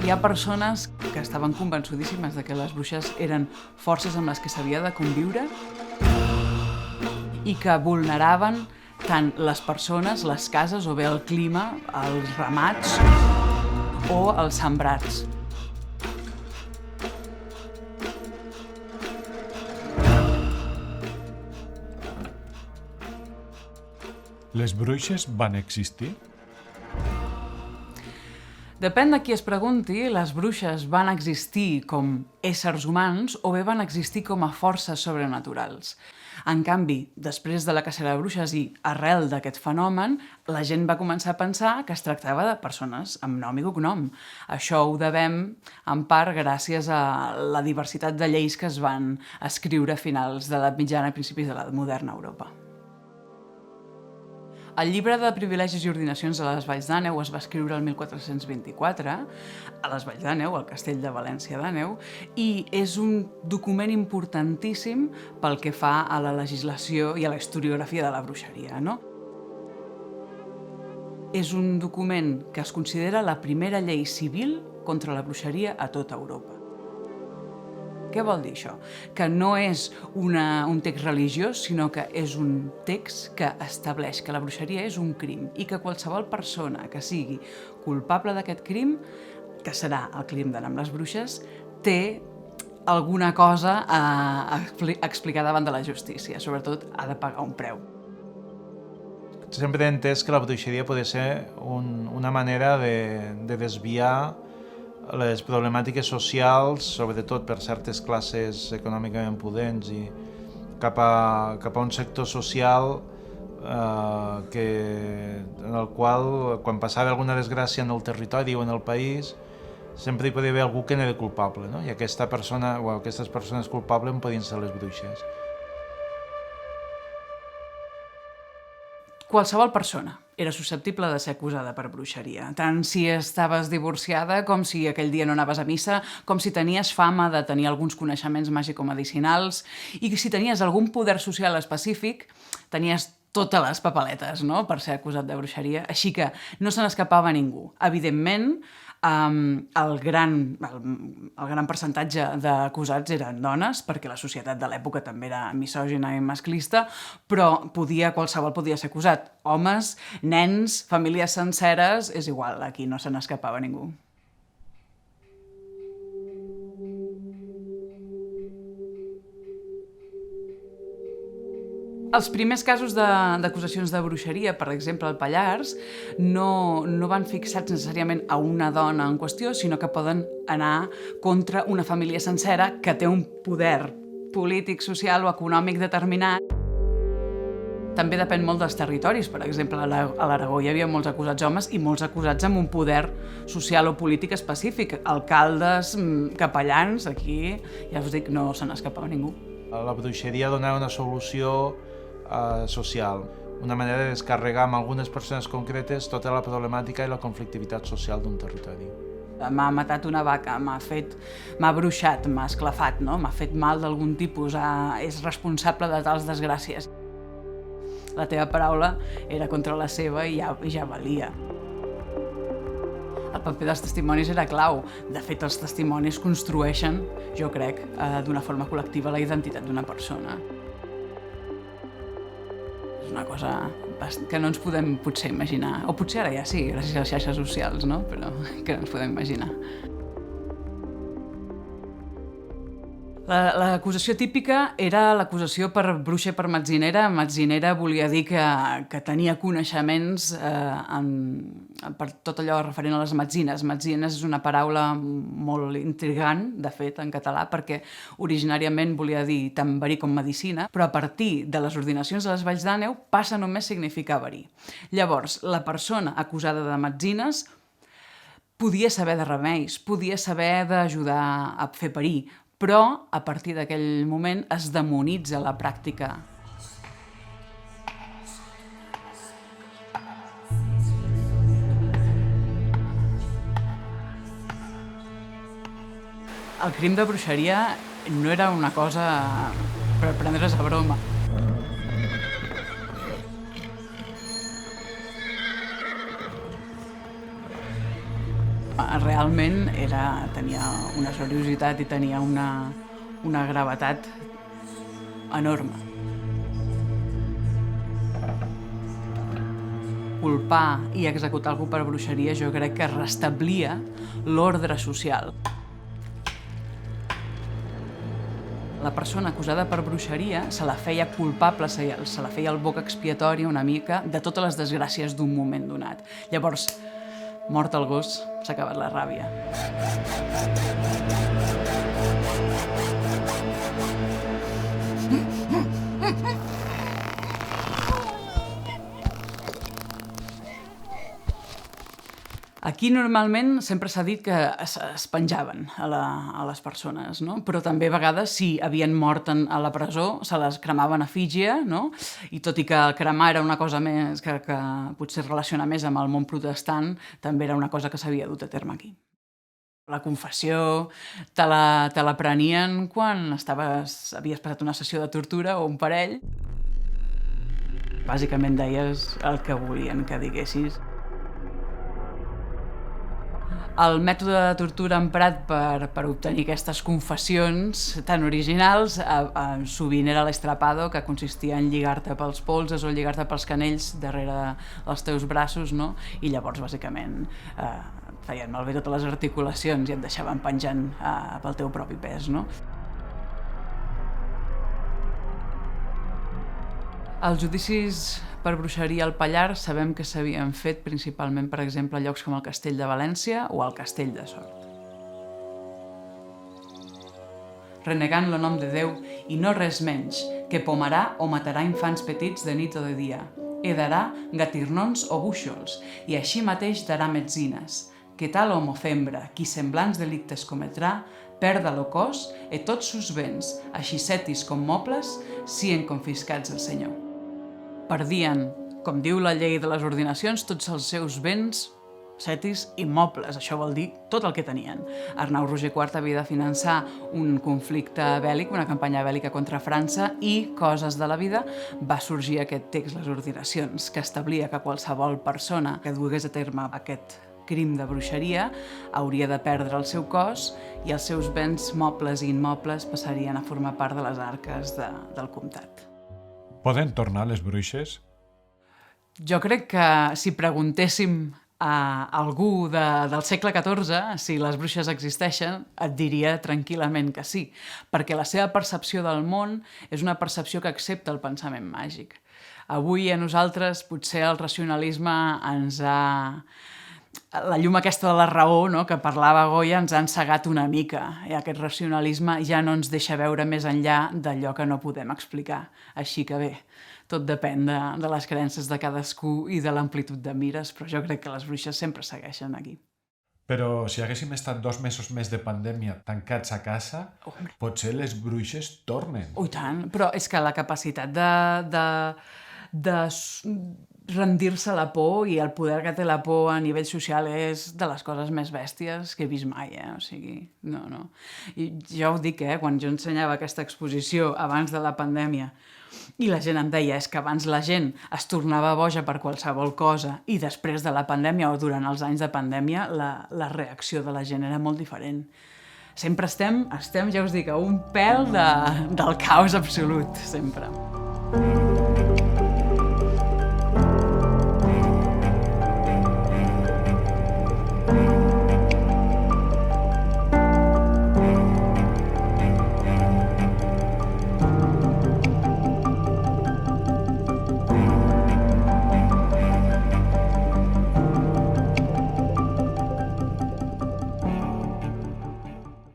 Hi ha persones que estaven convençudíssimes de que les bruixes eren forces amb les que s'havia de conviure i que vulneraven tant les persones, les cases o bé el clima, els ramats o els sembrats. Les bruixes van existir? Depèn de qui es pregunti, les bruixes van existir com éssers humans o bé van existir com a forces sobrenaturals. En canvi, després de la cacera de bruixes i arrel d'aquest fenomen, la gent va començar a pensar que es tractava de persones amb nom i cognom. Això ho devem, en part, gràcies a la diversitat de lleis que es van escriure a finals de l'edat mitjana i principis de l'edat moderna a Europa. El llibre de privilegis i ordinacions de les Valls d'Àneu es va escriure el 1424 a les Valls d'Àneu, al castell de València d'Àneu, i és un document importantíssim pel que fa a la legislació i a la historiografia de la bruixeria, no? És un document que es considera la primera llei civil contra la bruixeria a tota Europa. Què vol dir això? Que no és un text religiós, sinó que és un text que estableix que la bruixeria és un crim i que qualsevol persona que sigui culpable d'aquest crim, que serà el crim d'anar amb les bruixes, té alguna cosa a explicar davant de la justícia. Sobretot, ha de pagar un preu. Sempre he entès que la bruixeria pot ser una manera de desviar les problemàtiques socials, sobretot per certes classes econòmicament pudents i cap a un sector social en el qual, quan passava alguna desgràcia en el territori o en el país, sempre hi podia haver algú que n'era culpable, no? I aquesta persona o aquestes persones culpables podien ser les bruixes. Qualsevol persona era susceptible de ser acusada per bruixeria, tant si estaves divorciada com si aquell dia no anaves a missa, com si tenies fama de tenir alguns coneixements màgico-medicinals i si tenies algun poder social específic, tenies totes les papaletes, no?, per ser acusat de bruixeria, així que no se n'escapava ningú. Evidentment, el gran percentatge d'acusats eren dones, perquè la societat de l'època també era misògina i masclista, però qualsevol podia ser acusat. Homes, nens, famílies senceres, és igual, aquí no se n'escapava ningú. Els primers casos d'acusacions de bruixeria, per exemple, al Pallars, no van fixats necessàriament a una dona en qüestió, sinó que poden anar contra una família sencera que té un poder polític, social o econòmic determinat. També depèn molt dels territoris. Per exemple, a l'Aragó hi havia molts acusats homes i molts acusats amb un poder social o polític específic. Alcaldes, capellans, aquí, ja us dic, no se n'escapava ningú. La bruixeria donava una solució social, una manera de descarregar amb algunes persones concretes tota la problemàtica i la conflictivitat social d'un territori. M'ha matat una vaca, m'ha bruixat, m'ha esclafat, no? M'ha fet mal d'algun tipus, és responsable de tals desgràcies. La teva paraula era contra la seva i ja valia. El paper dels testimonis era clau. De fet, els testimonis construeixen, jo crec, d'una forma col·lectiva la identitat d'una persona. És una cosa que no ens podem potser imaginar, o potser ara ja sí, gràcies a les xarxes socials, no? Però que no ens podem imaginar. L'acusació típica era l'acusació per bruixa i per metzinera. Metzinera volia dir que tenia coneixements per tot allò referent a les metzines. Metzines és una paraula molt intrigant, de fet, en català, perquè originàriament volia dir tant verí com medicina, però a partir de les ordinacions de les Valls d'Àneu passa només a significar verí. Llavors, la persona acusada de metzines podia saber de remeis, podia saber d'ajudar a fer parir, però a partir d'aquell moment es demonitza la pràctica. El crim de bruixeria no era una cosa per prendre's a broma. Realment tenia una seriositat i tenia una gravetat enorme. Culpar i executar algú per bruixeria jo crec que restablia l'ordre social. La persona acusada per bruixeria se la feia culpable, se la feia el boc expiatori una mica de totes les desgràcies d'un moment donat. Llavors, mort el gos, s'ha acabat la ràbia. Aquí normalment sempre s'ha dit que es penjaven a les persones, no? Però també a vegades si havien mort a la presó se les cremaven a efígie, no? I tot i que cremar era una cosa més que potser relaciona més amb el món protestant, també era una cosa que s'havia dut a terme aquí. La confessió te la prenien quan havies passat una sessió de tortura o un parell. Bàsicament deies el que volien que diguessis. El mètode de tortura emprat per obtenir aquestes confessions tan originals sovint era l'estrapado, que consistia en lligar-te pels polzes o lligar-te pels canells darrere dels teus braços, no? I llavors, bàsicament, feien malbé totes les articulacions i et deixaven penjant pel teu propi pes, no? Els judicis per bruixeria al Pallars sabem que s'havien fet principalment, per exemple, a llocs com el Castell de València o el Castell de Sort. Renegant lo nom de Déu i no res menys, que pomarà o matarà infants petits de nit o de dia, darà gatirnons o búixols, i així mateix darà metzines, que tal homo fembra, qui semblants delictes cometrà, perda lo cos e tots sus béns, així setis com mobles, sien confiscats al Senyor. Perdien, com diu la llei de les ordinacions, tots els seus béns, setis immobles. Això vol dir tot el que tenien. Arnau Roger IV havia de finançar un conflicte bèl·lic, una campanya bèl·lica contra França, i, coses de la vida, va sorgir aquest text, les ordinacions, que establia que qualsevol persona que dugués a terme aquest crim de bruixeria hauria de perdre el seu cos i els seus béns mobles i immobles passarien a formar part de les arques del comtat. Poden tornar les bruixes? Jo crec que si preguntéssim a algú del segle XIV si les bruixes existeixen, et diria tranquil·lament que sí, perquè la seva percepció del món és una percepció que accepta el pensament màgic. Avui a nosaltres potser el racionalisme ens ha... La llum aquesta de la raó, no?, que parlava Goya, ens ha encegat una mica. I aquest racionalisme ja no ens deixa veure més enllà d'allò que no podem explicar. Així que bé, tot depèn de les creences de cadascú i de l'amplitud de mires, però jo crec que les bruixes sempre segueixen aquí. Però si haguéssim estat 2 mesos més de pandèmia tancats a casa, potser les bruixes tornen. I tant, però és que la capacitat de rendir-se a la por i el poder que té la por a nivell social és de les coses més bèsties que he vist mai, O sigui, no. I jo ho dic, quan jo ensenyava aquesta exposició abans de la pandèmia i la gent em deia és que abans la gent es tornava boja per qualsevol cosa i després de la pandèmia o durant els anys de pandèmia la reacció de la gent era molt diferent. Sempre estem, ja us dic, a un pèl del caos absolut, sempre.